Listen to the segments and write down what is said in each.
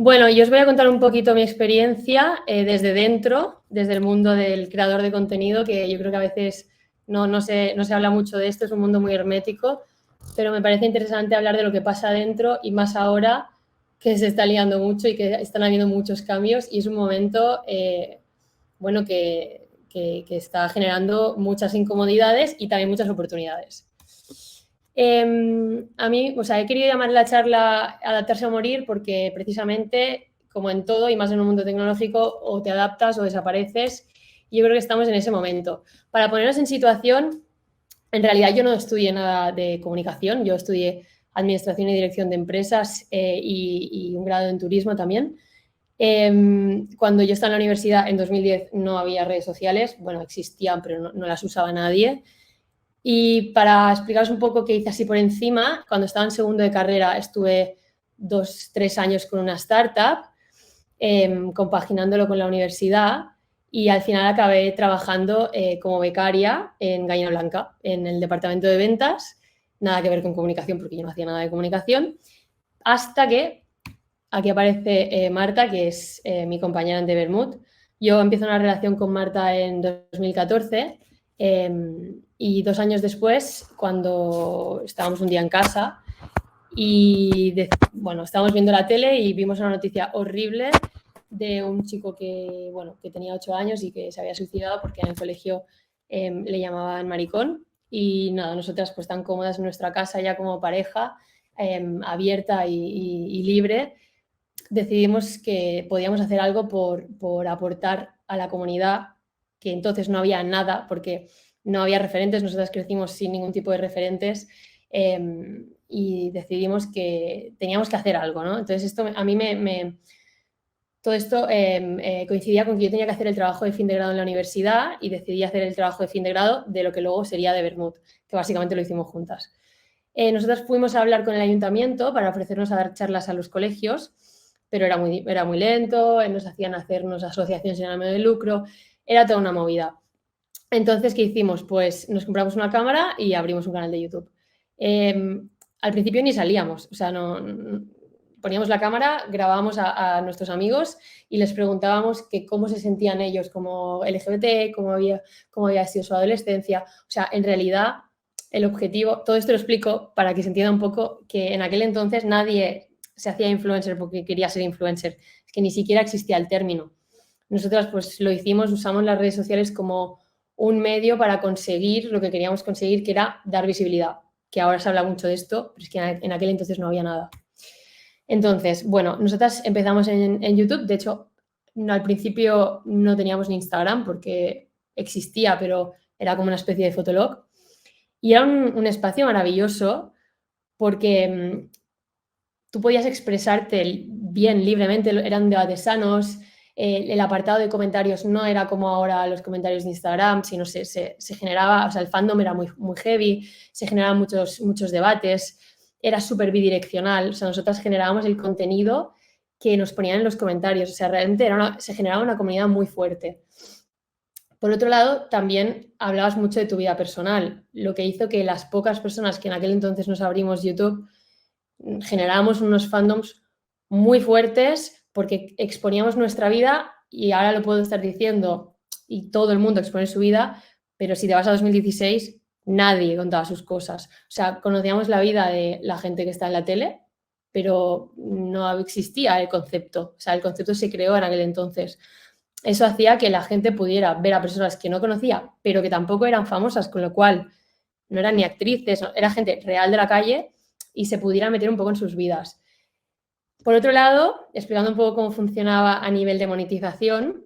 Bueno, yo os voy a contar un poquito mi experiencia desde dentro, desde el mundo del creador de contenido, que yo creo que a veces no se habla mucho de esto, es un mundo muy hermético, pero me parece interesante hablar de lo que pasa dentro y más ahora que se está liando mucho y que están habiendo muchos cambios y es un momento, bueno, que está generando muchas incomodidades y también muchas oportunidades. A mí, o sea, he querido llamar la charla Adaptarse o morir porque precisamente, como en todo y más en un mundo tecnológico, o te adaptas o desapareces. Y yo creo que estamos en ese momento. Para ponernos en situación, en realidad yo no estudié nada de comunicación, yo estudié Administración y Dirección de Empresas y un grado en Turismo también. Cuando yo estaba en la universidad, en 2010, no había redes sociales, bueno, existían, pero no las usaba nadie. Y para explicaros un poco qué hice así por encima, cuando estaba en segundo de carrera estuve 2-3 años con una startup, compaginándolo con la universidad y al final acabé trabajando como becaria en Gallina Blanca, en el departamento de ventas, nada que ver con comunicación porque yo no hacía nada de comunicación, hasta que aquí aparece Marta, que es mi compañera en The Bermud. Yo empiezo una relación con Marta en 2014 y 2 años después, cuando estábamos un día en casa y bueno, estábamos viendo la tele y vimos una noticia horrible de un chico que, bueno, que tenía 8 años y que se había suicidado porque en el colegio le llamaban maricón. Y nada, nosotras pues tan cómodas en nuestra casa ya como pareja, abierta y libre, decidimos que podíamos hacer algo por aportar a la comunidad, que entonces no había nada, porque no había referentes, nosotras crecimos sin ningún tipo de referentes y decidimos que teníamos que hacer algo, ¿no? Entonces esto a mí todo esto coincidía con que yo tenía que hacer el trabajo de fin de grado en la universidad y decidí hacer el trabajo de fin de grado de lo que luego sería de Bermud, que básicamente lo hicimos juntas. Nosotras fuimos a hablar con el ayuntamiento para ofrecernos a dar charlas a los colegios, pero era muy lento, nos hacían hacernos asociaciones sin ánimo de lucro, era toda una movida. Entonces, ¿qué hicimos? Pues nos compramos una cámara y abrimos un canal de YouTube. Al principio ni salíamos, o sea, poníamos la cámara, grabábamos a nuestros amigos y les preguntábamos que cómo se sentían ellos como LGBT, cómo había sido su adolescencia. O sea, en realidad, el objetivo, todo esto lo explico para que se entienda un poco que en aquel entonces nadie se hacía influencer porque quería ser influencer, es que ni siquiera existía el término. Nosotras pues lo hicimos, usamos las redes sociales como un medio para conseguir lo que queríamos conseguir, que era dar visibilidad, que ahora se habla mucho de esto, pero es que en aquel entonces no había nada. Entonces, bueno, nosotras empezamos en YouTube, de hecho, al principio no teníamos ni Instagram porque existía, pero era como una especie de fotolog. Y era un espacio maravilloso porque tú podías expresarte bien, libremente, eran debates sanos, el apartado de comentarios no era como ahora los comentarios de Instagram, sino se generaba, o sea, el fandom era muy, muy heavy, se generaban muchos debates, era súper bidireccional, o sea, nosotras generábamos el contenido que nos ponían en los comentarios, o sea, realmente se generaba una comunidad muy fuerte. Por otro lado, también hablabas mucho de tu vida personal, lo que hizo que las pocas personas que en aquel entonces nos abrimos YouTube generábamos unos fandoms muy fuertes porque exponíamos nuestra vida y ahora lo puedo estar diciendo y todo el mundo expone su vida, pero si te vas a 2016, nadie contaba sus cosas. O sea, conocíamos la vida de la gente que está en la tele, pero no existía el concepto. O sea, el concepto se creó en aquel entonces. Eso hacía que la gente pudiera ver a personas que no conocía, pero que tampoco eran famosas, con lo cual no eran ni actrices, era gente real de la calle y se pudiera meter un poco en sus vidas. Por otro lado, explicando un poco cómo funcionaba a nivel de monetización,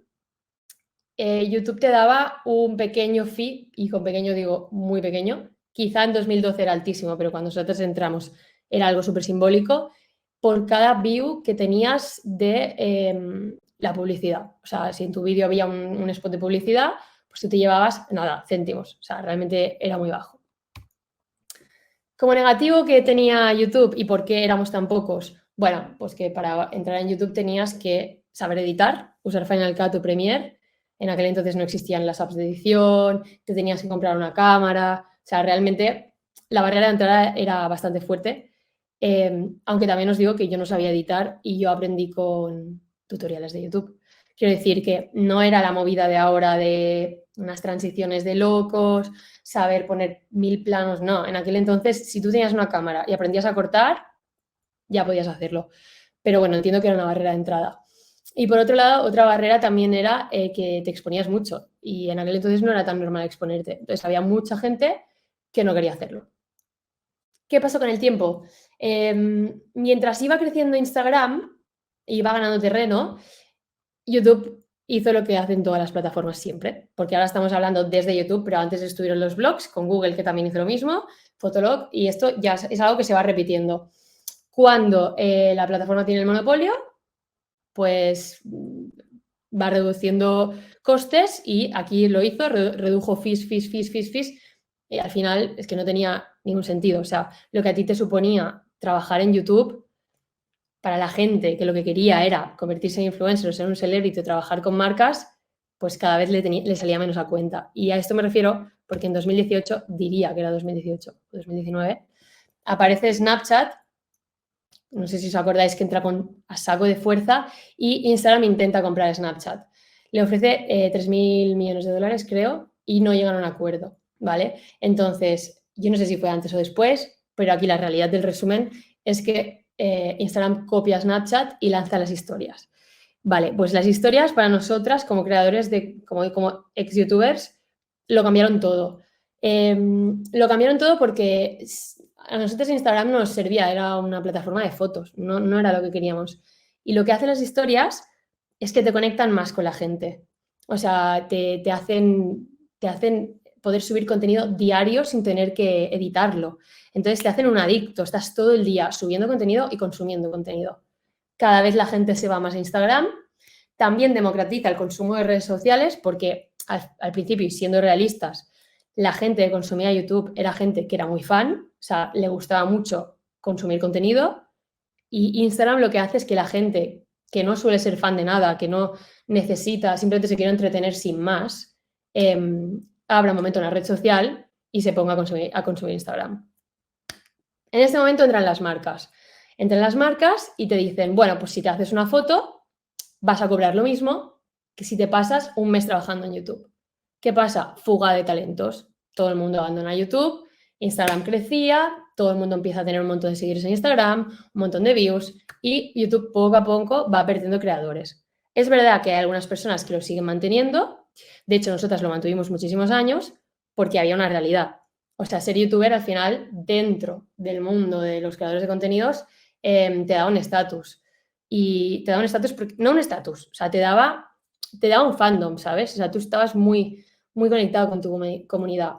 YouTube te daba un pequeño fee, y con pequeño digo muy pequeño, quizá en 2012 era altísimo, pero cuando nosotros entramos era algo súper simbólico, por cada view que tenías de la publicidad. O sea, si en tu vídeo había un spot de publicidad, pues tú te llevabas, nada, céntimos. O sea, realmente era muy bajo. Como negativo que tenía YouTube y por qué éramos tan pocos, bueno, pues que para entrar en YouTube tenías que saber editar, usar Final Cut o Premiere. En aquel entonces no existían las apps de edición, te tenías que comprar una cámara. O sea, realmente la barrera de entrada era bastante fuerte. aunque también os digo que yo no sabía editar y yo aprendí con tutoriales de YouTube. Quiero decir que no era la movida de ahora de unas transiciones de locos, saber poner 1000 planos, no. En aquel entonces, si tú tenías una cámara y aprendías a cortar, ya podías hacerlo. Pero bueno, entiendo que era una barrera de entrada. Y por otro lado, otra barrera también era que te exponías mucho y en aquel entonces no era tan normal exponerte. Entonces había mucha gente que no quería hacerlo. ¿Qué pasó con el tiempo? Mientras iba creciendo Instagram, iba ganando terreno, YouTube hizo lo que hacen todas las plataformas siempre, porque ahora estamos hablando desde YouTube, pero antes estuvieron los blogs, con Google que también hizo lo mismo, Fotolog, y esto ya es algo que se va repitiendo. Cuando la plataforma tiene el monopolio, pues va reduciendo costes y aquí lo hizo, redujo fees, y al final es que no tenía ningún sentido. O sea, lo que a ti te suponía trabajar en YouTube, para la gente que lo que quería era convertirse en influencer o ser un celebrity o trabajar con marcas, pues cada vez le salía menos a cuenta. Y a esto me refiero porque en 2018, diría que era 2018 o 2019, aparece Snapchat. No sé si os acordáis que entra a saco de fuerza y Instagram intenta comprar Snapchat. Le ofrece 3.000 millones de dólares, creo, y no llegan a un acuerdo, ¿vale? Entonces, yo no sé si fue antes o después, pero aquí la realidad del resumen es que Instagram copia Snapchat y lanza las historias. Vale, pues las historias para nosotras como creadores como ex-youtubers lo cambiaron todo. Lo cambiaron todo porque a nosotros Instagram no nos servía, era una plataforma de fotos, no era lo que queríamos. Y lo que hacen las historias es que te conectan más con la gente. O sea, te hacen poder subir contenido diario sin tener que editarlo. Entonces te hacen un adicto, estás todo el día subiendo contenido y consumiendo contenido. Cada vez la gente se va más a Instagram. También democratiza el consumo de redes sociales porque al principio, y siendo realistas, la gente que consumía YouTube era gente que era muy fan, o sea, le gustaba mucho consumir contenido, y Instagram lo que hace es que la gente que no suele ser fan de nada, que no necesita, simplemente se quiere entretener sin más, abra un momento una red social y se ponga a consumir Instagram. En este momento entran las marcas. Entran las marcas y te dicen, bueno, pues si te haces una foto, vas a cobrar lo mismo que si te pasas un mes trabajando en YouTube. ¿Qué pasa? Fuga de talentos. Todo el mundo abandona YouTube, Instagram crecía, todo el mundo empieza a tener un montón de seguidores en Instagram, un montón de views y YouTube poco a poco va perdiendo creadores. Es verdad que hay algunas personas que lo siguen manteniendo, de hecho nosotras lo mantuvimos muchísimos años porque había una realidad. O sea, ser youtuber al final dentro del mundo de los creadores de contenidos te da un estatus. Y te da un estatus, no un estatus, o sea, te daba un fandom, ¿sabes? O sea, tú estabas muy, muy conectado con tu comunidad.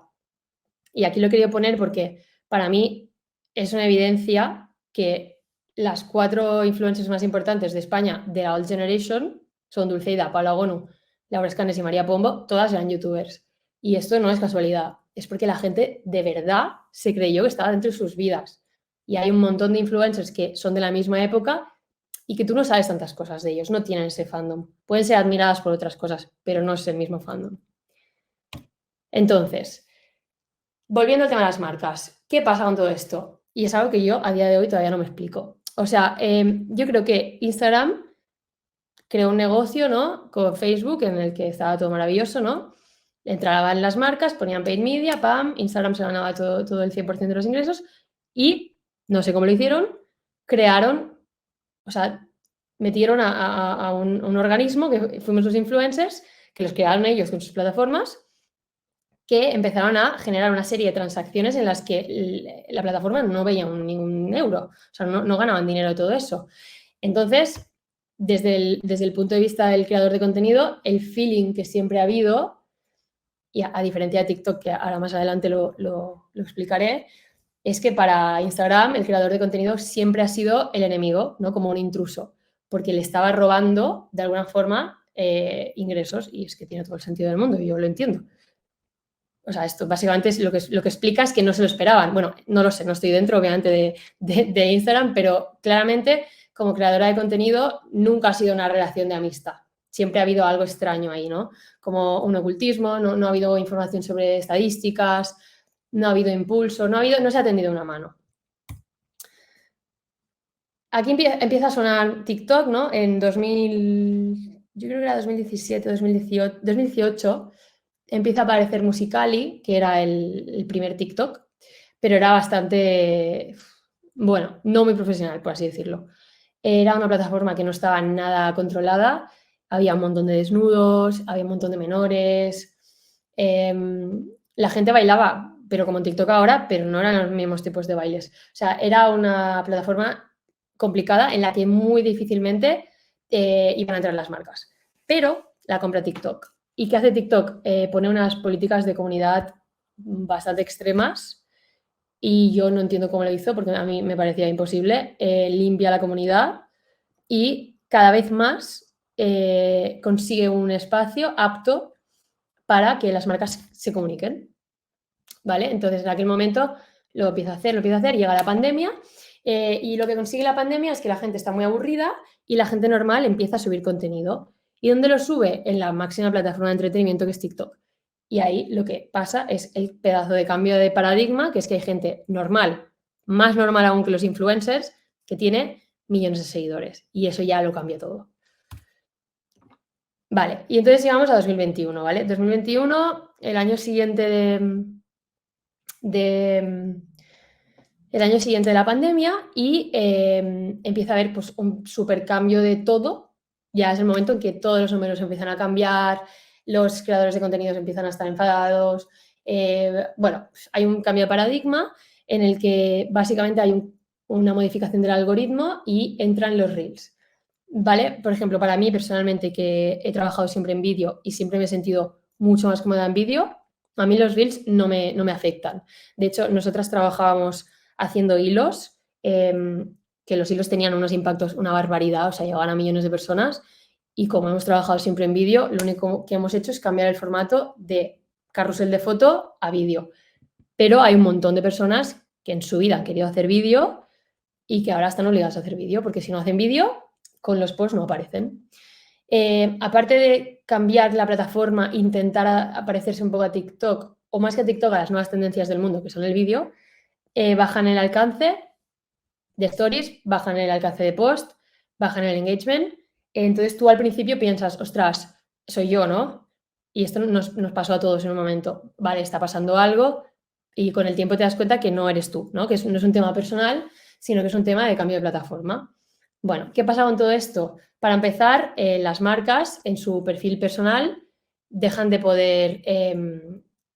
Y aquí lo he querido poner porque para mí es una evidencia que las 4 influencers más importantes de España de la Old Generation son Dulceida, Paula Gonu, Laura Escanes y María Pombo, todas eran youtubers. Y esto no es casualidad, es porque la gente de verdad se creyó que estaba dentro de sus vidas. Y hay un montón de influencers que son de la misma época y que tú no sabes tantas cosas de ellos, no tienen ese fandom. Pueden ser admiradas por otras cosas, pero no es el mismo fandom. Entonces, volviendo al tema de las marcas, ¿qué pasa con todo esto? Y es algo que yo a día de hoy todavía no me explico. O sea, yo creo que Instagram creó un negocio, ¿no? Con Facebook en el que estaba todo maravilloso, ¿no? Entraban las marcas, ponían paid media, pam, Instagram se ganaba todo el 100% de los ingresos y, no sé cómo lo hicieron, crearon, o sea, metieron a un organismo que fuimos los influencers, que los crearon ellos con sus plataformas, que empezaron a generar una serie de transacciones en las que la plataforma no veía ningún euro, o sea, no ganaban dinero de todo eso. Entonces, desde el punto de vista del creador de contenido, el feeling que siempre ha habido, y a diferencia de TikTok, que ahora más adelante lo explicaré, es que para Instagram el creador de contenido siempre ha sido el enemigo, ¿no? Como un intruso, porque le estaba robando de alguna forma ingresos, y es que tiene todo el sentido del mundo y yo lo entiendo. O sea, esto básicamente es lo que explica es que no se lo esperaban. Bueno, no lo sé, no estoy dentro obviamente de Instagram, pero claramente como creadora de contenido nunca ha sido una relación de amistad. Siempre ha habido algo extraño ahí, ¿no? Como un ocultismo, no ha habido información sobre estadísticas, no ha habido impulso, no se ha tendido una mano. aquí empieza a sonar TikTok, ¿no? En 2000, yo creo que era 2017, 2018, empieza a aparecer Musical.ly, que era el primer TikTok, pero era bastante, bueno, no muy profesional, por así decirlo. Era una plataforma que no estaba nada controlada, había un montón de desnudos, había un montón de menores, la gente bailaba, pero como en TikTok ahora, pero no eran los mismos tipos de bailes. O sea, era una plataforma complicada en la que muy difícilmente iban a entrar las marcas. Pero la compra TikTok. ¿Y qué hace TikTok? Pone unas políticas de comunidad bastante extremas y yo no entiendo cómo lo hizo porque a mí me parecía imposible. Limpia la comunidad y cada vez más consigue un espacio apto para que las marcas se comuniquen. ¿Vale? Entonces, en aquel momento lo empieza a hacer, llega la pandemia y lo que consigue la pandemia es que la gente está muy aburrida y la gente normal empieza a subir contenido. ¿Y dónde lo sube? En la máxima plataforma de entretenimiento que es TikTok. Y ahí lo que pasa es el pedazo de cambio de paradigma, que es que hay gente normal, más normal aún que los influencers, que tiene millones de seguidores. Y eso ya lo cambia todo. Vale, y entonces llegamos a 2021, ¿vale? 2021, el año siguiente el año siguiente de la pandemia y empieza a haber pues, un super cambio de todo. Ya es el momento en que todos los números empiezan a cambiar, los creadores de contenidos empiezan a estar enfadados. Bueno, pues hay un cambio de paradigma en el que básicamente hay una modificación del algoritmo y entran los reels. ¿Vale? Por ejemplo, para mí personalmente, que he trabajado siempre en vídeo y siempre me he sentido mucho más cómoda en vídeo, a mí los reels no me afectan. De hecho, nosotras trabajábamos haciendo hilos, que los hilos tenían unos impactos, una barbaridad, o sea, llegaban a millones de personas y como hemos trabajado siempre en vídeo, lo único que hemos hecho es cambiar el formato de carrusel de foto a vídeo. Pero hay un montón de personas que en su vida han querido hacer vídeo y que ahora están obligadas a hacer vídeo, porque si no hacen vídeo, con los posts no aparecen. Aparte de cambiar la plataforma, intentar aparecerse un poco a TikTok, o más que a TikTok, a las nuevas tendencias del mundo, que son el vídeo, bajan el alcance de stories, bajan el alcance de post, bajan el engagement. Entonces tú al principio piensas, ostras, soy yo, ¿no? Y esto nos pasó a todos en un momento. Vale, está pasando algo y con el tiempo te das cuenta que no eres tú, ¿no? Que no es un tema personal, sino que es un tema de cambio de plataforma. Bueno, ¿qué pasa con todo esto? Para empezar, las marcas en su perfil personal dejan de poder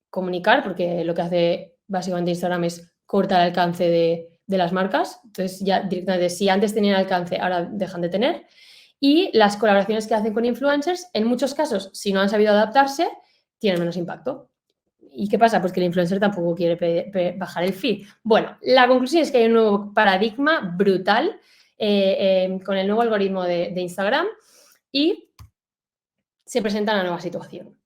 comunicar, porque lo que hace básicamente Instagram es cortar el alcance de las marcas. Entonces, ya directamente, si antes tenían alcance, ahora dejan de tener. Y las colaboraciones que hacen con influencers, en muchos casos, si no han sabido adaptarse, tienen menos impacto. ¿Y qué pasa? Pues que el influencer tampoco quiere bajar el feed. Bueno, la conclusión es que hay un nuevo paradigma brutal con el nuevo algoritmo de Instagram y se presenta una nueva situación.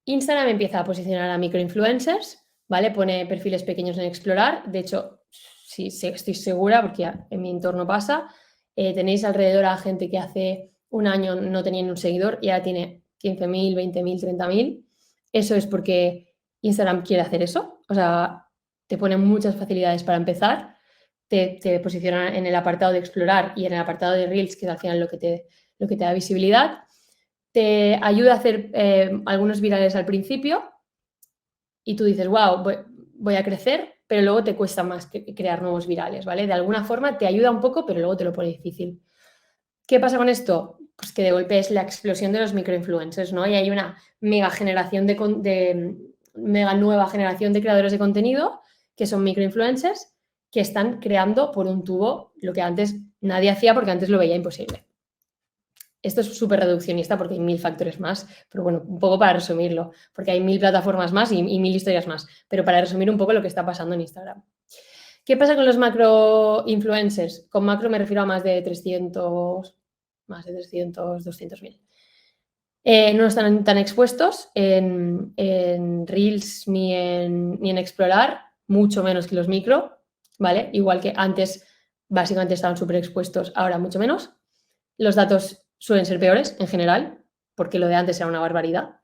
Instagram empieza a posicionar a microinfluencers, ¿vale? Pone perfiles pequeños en explorar. De hecho, sí, estoy segura, porque en mi entorno pasa, tenéis alrededor a gente que hace un año no tenía ni un seguidor y ahora tiene 15.000, 20.000, 30.000. Eso es porque Instagram quiere hacer eso. O sea, te pone muchas facilidades para empezar. Te posiciona en el apartado de explorar y en el apartado de Reels, que es al final lo que te da visibilidad. Te ayuda a hacer algunos virales al principio y tú dices, wow, voy a crecer, pero luego te cuesta más crear nuevos virales, ¿vale? De alguna forma te ayuda un poco, pero luego te lo pone difícil. ¿Qué pasa con esto? Pues que de golpe es la explosión de los microinfluencers, ¿no? Y hay una mega generación mega nueva generación de creadores de contenido que son microinfluencers que están creando por un tubo lo que antes nadie hacía porque antes lo veía imposible. Esto es súper reduccionista porque hay 1000 factores más, pero bueno, un poco para resumirlo, porque hay 1000 plataformas más y 1000 historias más, pero para resumir un poco lo que está pasando en Instagram. ¿Qué pasa con los macro influencers? Con macro me refiero a más de 300, 200.000. No están tan expuestos en Reels ni en Explorar, mucho menos que los micro, ¿vale? Igual que antes básicamente estaban súper expuestos, ahora mucho menos. Los datos suelen ser peores en general, porque lo de antes era una barbaridad.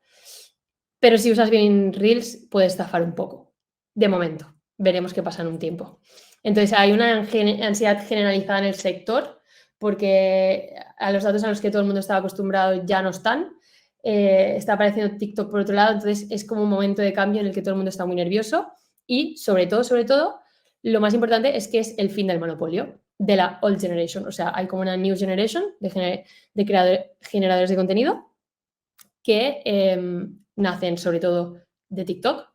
Pero si usas bien Reels, puede estafar un poco. De momento. Veremos qué pasa en un tiempo. Entonces hay una ansiedad generalizada en el sector porque a los datos a los que todo el mundo estaba acostumbrado ya no están. Está apareciendo TikTok por otro lado, entonces es como un momento de cambio en el que todo el mundo está muy nervioso y sobre todo, lo más importante es que es el fin del monopolio de la old generation. O sea, hay como una new generation de generadores de contenido que nacen sobre todo de TikTok.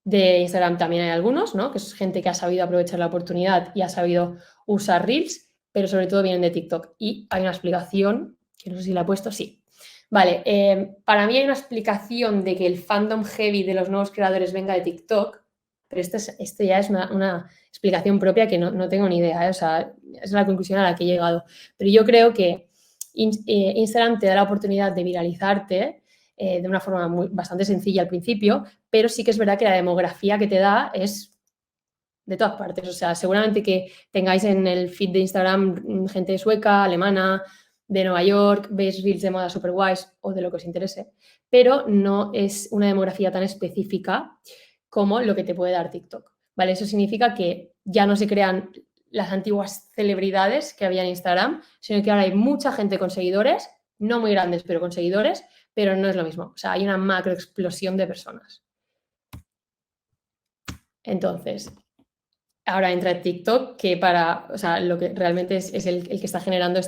De Instagram también hay algunos, ¿no? Que es gente que ha sabido aprovechar la oportunidad y ha sabido usar Reels, pero sobre todo vienen de TikTok. Y hay una explicación, que no sé si la he puesto, sí. Vale, para mí hay una explicación de que el fandom heavy de los nuevos creadores venga de TikTok, pero esto ya es una explicación propia que no tengo ni idea, ¿eh? O sea, es la conclusión a la que he llegado. Pero yo creo que Instagram te da la oportunidad de viralizarte de una forma bastante sencilla al principio, pero sí que es verdad que la demografía que te da es de todas partes. O sea, seguramente que tengáis en el feed de Instagram gente sueca, alemana, de Nueva York, veis reels de moda super guays o de lo que os interese, pero no es una demografía tan específica como lo que te puede dar TikTok, ¿vale? Eso significa que ya no se crean las antiguas celebridades que había en Instagram, sino que ahora hay mucha gente con seguidores, no muy grandes, pero con seguidores, pero no es lo mismo. O sea, hay una macro explosión de personas. Entonces, ahora entra TikTok, que o sea, lo que realmente es el que está generando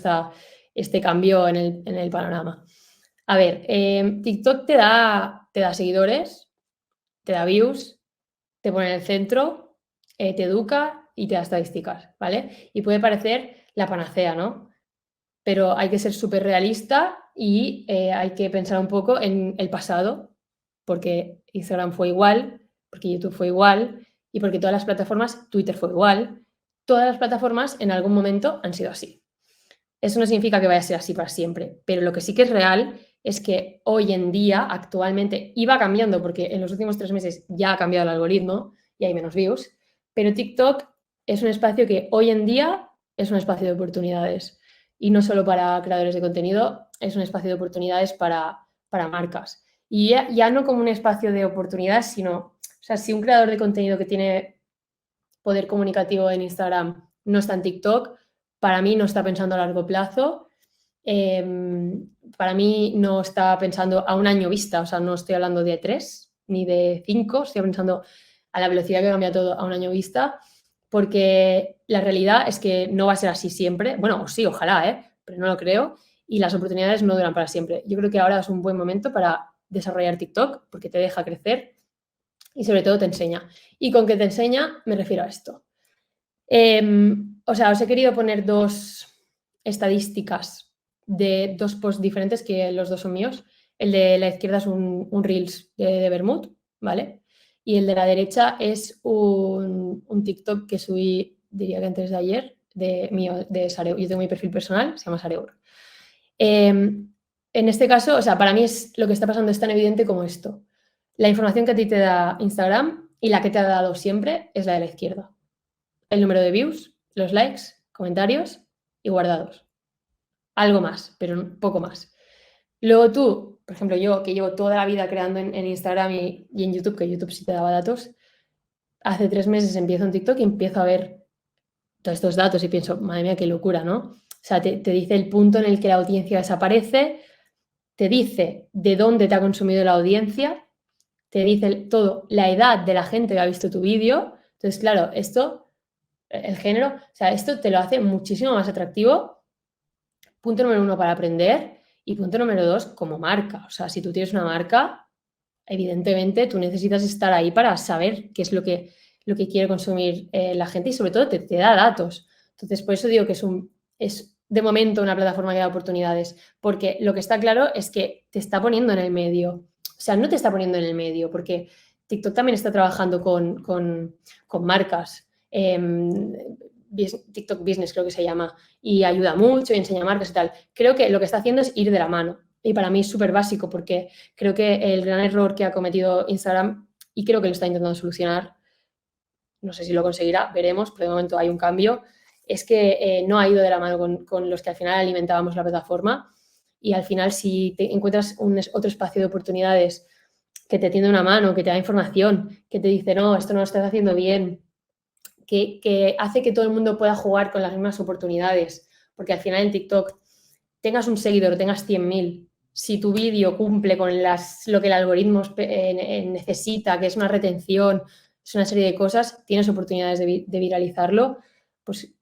este cambio en el panorama. A ver, TikTok te da seguidores, te da views, te pone en el centro, te educa y te da estadísticas, ¿vale? Y puede parecer la panacea, ¿no? Pero hay que ser súper realista y hay que pensar un poco en el pasado, porque Instagram fue igual, porque YouTube fue igual y porque todas las plataformas, Twitter fue igual, todas las plataformas en algún momento han sido así. Eso no significa que vaya a ser así para siempre, pero lo que sí que es real es que hoy en día, actualmente, iba cambiando porque en los últimos 3 meses ya ha cambiado el algoritmo y hay menos views, pero TikTok es un espacio que hoy en día es un espacio de oportunidades y no solo para creadores de contenido, es un espacio de oportunidades para marcas. Y ya no como un espacio de oportunidades, sino, o sea, si un creador de contenido que tiene poder comunicativo en Instagram no está en TikTok, para mí no está pensando a largo plazo, para mí no está pensando a un año vista, o sea, no estoy hablando de 3 ni de 5, estoy pensando a la velocidad que cambia todo a un año vista, porque la realidad es que no va a ser así siempre. Bueno, sí, ojalá, pero no lo creo. Y las oportunidades no duran para siempre. Yo creo que ahora es un buen momento para desarrollar TikTok porque te deja crecer y sobre todo te enseña. Y con que te enseña me refiero a esto. O sea, os he querido poner 2 estadísticas de 2 posts diferentes, que los 2 son míos. El de la izquierda es un Reels de Bermud, ¿vale? Y el de la derecha es un TikTok que subí, diría que antes de ayer, mío, de Sareur. Yo tengo mi perfil personal, se llama Sareur. En este caso, o sea, para mí lo que está pasando es tan evidente como esto. La información que a ti te da Instagram y la que te ha dado siempre es la de la izquierda. El número de views, los likes, comentarios y guardados. Algo más, pero un poco más. Luego tú, por ejemplo, yo que llevo toda la vida creando en Instagram y en YouTube, que YouTube sí te daba datos, hace 3 meses empiezo en TikTok y empiezo a ver todos estos datos y pienso, madre mía, qué locura, ¿no? O sea, te dice el punto en el que la audiencia desaparece, te dice de dónde te ha consumido la audiencia, te dice todo, la edad de la gente que ha visto tu vídeo. Entonces, claro, el género, o sea, esto te lo hace muchísimo más atractivo. Punto número 1 para aprender y punto número 2 como marca. O sea, si tú tienes una marca, evidentemente tú necesitas estar ahí para saber qué es lo que quiere consumir la gente y sobre todo te da datos. Entonces, por eso digo que es de momento una plataforma que da oportunidades, porque lo que está claro es que te está poniendo en el medio. O sea, no te está poniendo en el medio, porque TikTok también está trabajando con marcas. TikTok Business creo que se llama, y ayuda mucho y enseña marcas y tal. Creo que lo que está haciendo es ir de la mano. Y para mí es súper básico porque creo que el gran error que ha cometido Instagram, y creo que lo está intentando solucionar, no sé si lo conseguirá, veremos, pero de momento hay un cambio, es que no ha ido de la mano con los que al final alimentábamos la plataforma y al final si te encuentras otro espacio de oportunidades que te tiende una mano, que te da información, que te dice, no, esto no lo estás haciendo bien, que hace que todo el mundo pueda jugar con las mismas oportunidades. Porque al final en TikTok, tengas un seguidor o tengas 100.000, si tu vídeo cumple con lo que el algoritmo necesita, que es una retención, es una serie de cosas, tienes oportunidades de viralizarlo, pues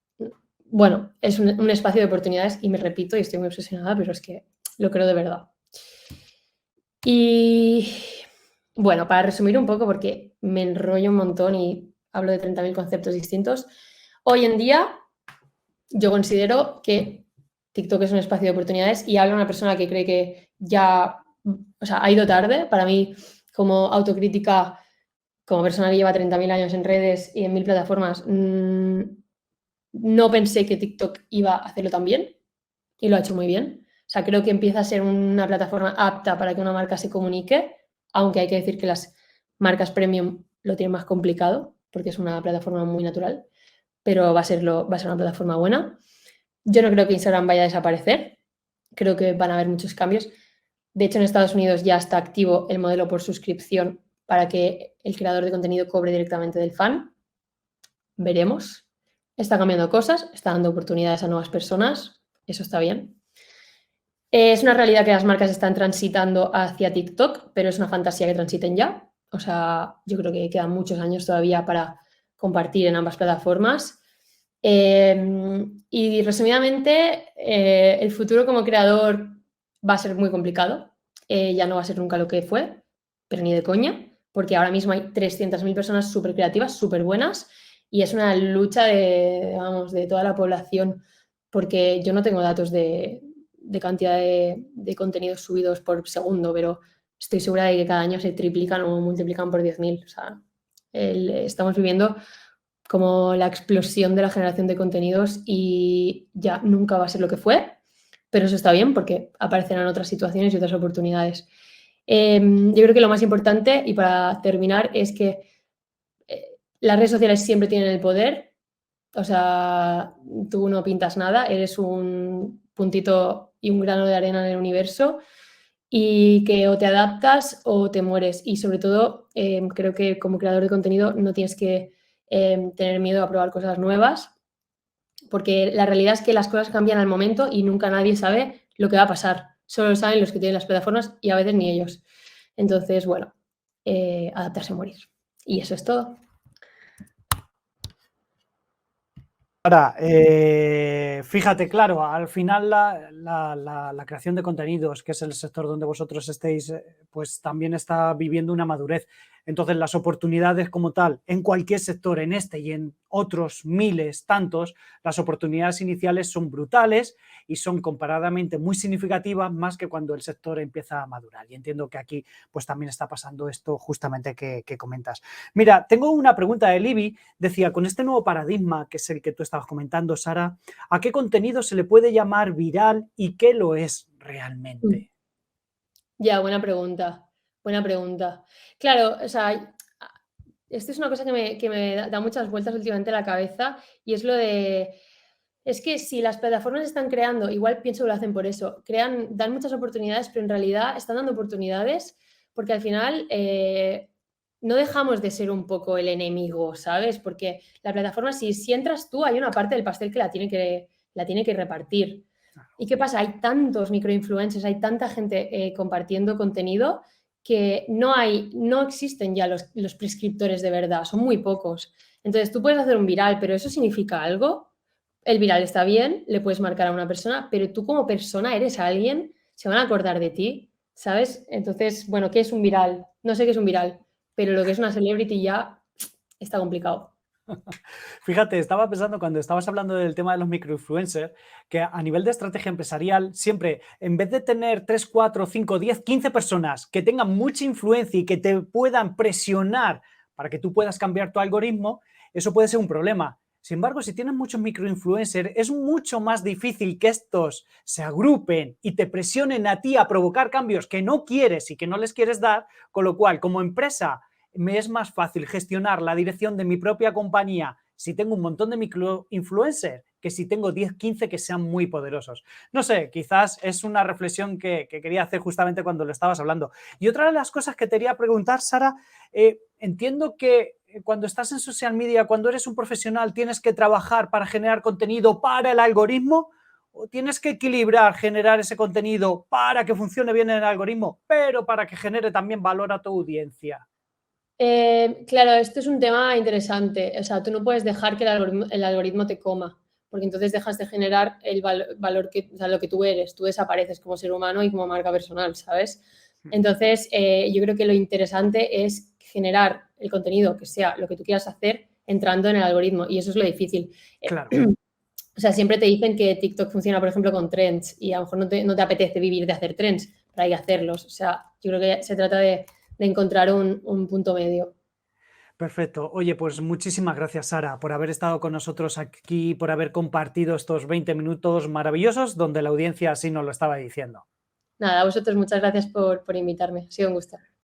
bueno, es un espacio de oportunidades y me repito y estoy muy obsesionada, pero es que lo creo de verdad. Y bueno, para resumir un poco, porque me enrollo un montón y hablo de 30.000 conceptos distintos, hoy en día yo considero que TikTok es un espacio de oportunidades y habla una persona que cree que ya, o sea, ha ido tarde. Para mí, como autocrítica, como persona que lleva 30.000 años en redes y en 1.000 plataformas, no pensé que TikTok iba a hacerlo tan bien y lo ha hecho muy bien. O sea, creo que empieza a ser una plataforma apta para que una marca se comunique, aunque hay que decir que las marcas premium lo tienen más complicado porque es una plataforma muy natural, pero va a ser una plataforma buena. Yo no creo que Instagram vaya a desaparecer. Creo que van a haber muchos cambios. De hecho, en Estados Unidos ya está activo el modelo por suscripción para que el creador de contenido cobre directamente del fan. Veremos. Está cambiando cosas, está dando oportunidades a nuevas personas. Eso está bien. Es una realidad que las marcas están transitando hacia TikTok, pero es una fantasía que transiten ya. O sea, yo creo que quedan muchos años todavía para compartir en ambas plataformas. Y resumidamente, el futuro como creador va a ser muy complicado. Ya no va a ser nunca lo que fue, pero ni de coña, porque ahora mismo hay 300.000 personas súper creativas, súper buenas, y es una lucha de toda la población, porque yo no tengo datos de cantidad de contenidos subidos por segundo, pero estoy segura de que cada año se triplican o multiplican por 10.000. O sea, estamos viviendo como la explosión de la generación de contenidos y ya nunca va a ser lo que fue, pero eso está bien porque aparecerán otras situaciones y otras oportunidades. Yo creo que lo más importante, y para terminar, es que las redes sociales siempre tienen el poder. O sea, tú no pintas nada, eres un puntito y un grano de arena en el universo y que o te adaptas o te mueres. Y sobre todo, creo que como creador de contenido no tienes que tener miedo a probar cosas nuevas, porque la realidad es que las cosas cambian al momento y nunca nadie sabe lo que va a pasar. Solo lo saben los que tienen las plataformas y a veces ni ellos. Entonces, bueno, adaptarse a morir. Y eso es todo. Ahora, fíjate, claro, al final la creación de contenidos, que es el sector donde vosotros estéis, pues también está viviendo una madurez. Entonces, las oportunidades como tal, en cualquier sector, en este y en otros miles, tantos, las oportunidades iniciales son brutales y son comparadamente muy significativas, más que cuando el sector empieza a madurar. Y entiendo que aquí pues también está pasando esto justamente que comentas. Mira, tengo una pregunta de Libby. Decía, con este nuevo paradigma, que es el que tú estabas comentando, Sara, ¿a qué contenido se le puede llamar viral y qué lo es realmente? Ya, buena pregunta. Buena pregunta. Claro, o sea, esto es una cosa que me da muchas vueltas últimamente a la cabeza y es lo de, es que si las plataformas están creando, igual pienso que lo hacen por eso, dan muchas oportunidades, pero en realidad están dando oportunidades porque al final no dejamos de ser un poco el enemigo, ¿sabes? Porque la plataforma, si entras tú, hay una parte del pastel que la tiene que repartir. ¿Y qué pasa? Hay tantos microinfluencers, hay tanta gente compartiendo contenido que no existen ya los prescriptores de verdad, son muy pocos. Entonces tú puedes hacer un viral, pero ¿eso significa algo? El viral está bien, le puedes marcar a una persona, pero tú como persona eres alguien, se van a acordar de ti, ¿sabes? Entonces, bueno, ¿qué es un viral? No sé qué es un viral, pero lo que es una celebrity ya está complicado. Fíjate, estaba pensando cuando estabas hablando del tema de los microinfluencers, que a nivel de estrategia empresarial, siempre, en vez de tener 3, 4, 5, 10, 15 personas que tengan mucha influencia y que te puedan presionar para que tú puedas cambiar tu algoritmo, eso puede ser un problema. Sin embargo, si tienes muchos microinfluencers, es mucho más difícil que estos se agrupen y te presionen a ti a provocar cambios que no quieres y que no les quieres dar, con lo cual, como empresa, me es más fácil gestionar la dirección de mi propia compañía si tengo un montón de microinfluencers que si tengo 10, 15 que sean muy poderosos. No sé, quizás es una reflexión que quería hacer justamente cuando lo estabas hablando. Y otra de las cosas que te quería preguntar, Sara, entiendo que cuando estás en social media, cuando eres un profesional, tienes que trabajar para generar contenido para el algoritmo, o tienes que equilibrar, generar ese contenido para que funcione bien el algoritmo, pero para que genere también valor a tu audiencia. Claro, esto es un tema interesante. O sea, tú no puedes dejar que el algoritmo te coma, porque entonces dejas de generar el valor que, o sea, lo que tú eres. Tú desapareces como ser humano y como marca personal, ¿sabes? Entonces, yo creo que lo interesante es generar el contenido que sea lo que tú quieras hacer entrando en el algoritmo, y eso es lo difícil. Claro. O sea, siempre te dicen que TikTok funciona, por ejemplo, con trends, y a lo mejor no te apetece vivir de hacer trends, pero hay que hacerlos. O sea, yo creo que se trata de encontrar un punto medio. Perfecto. Oye, pues muchísimas gracias, Sara, por haber estado con nosotros aquí, por haber compartido estos 20 minutos maravillosos donde la audiencia así nos lo estaba diciendo. Nada, a vosotros muchas gracias por invitarme. Ha sido un gusto.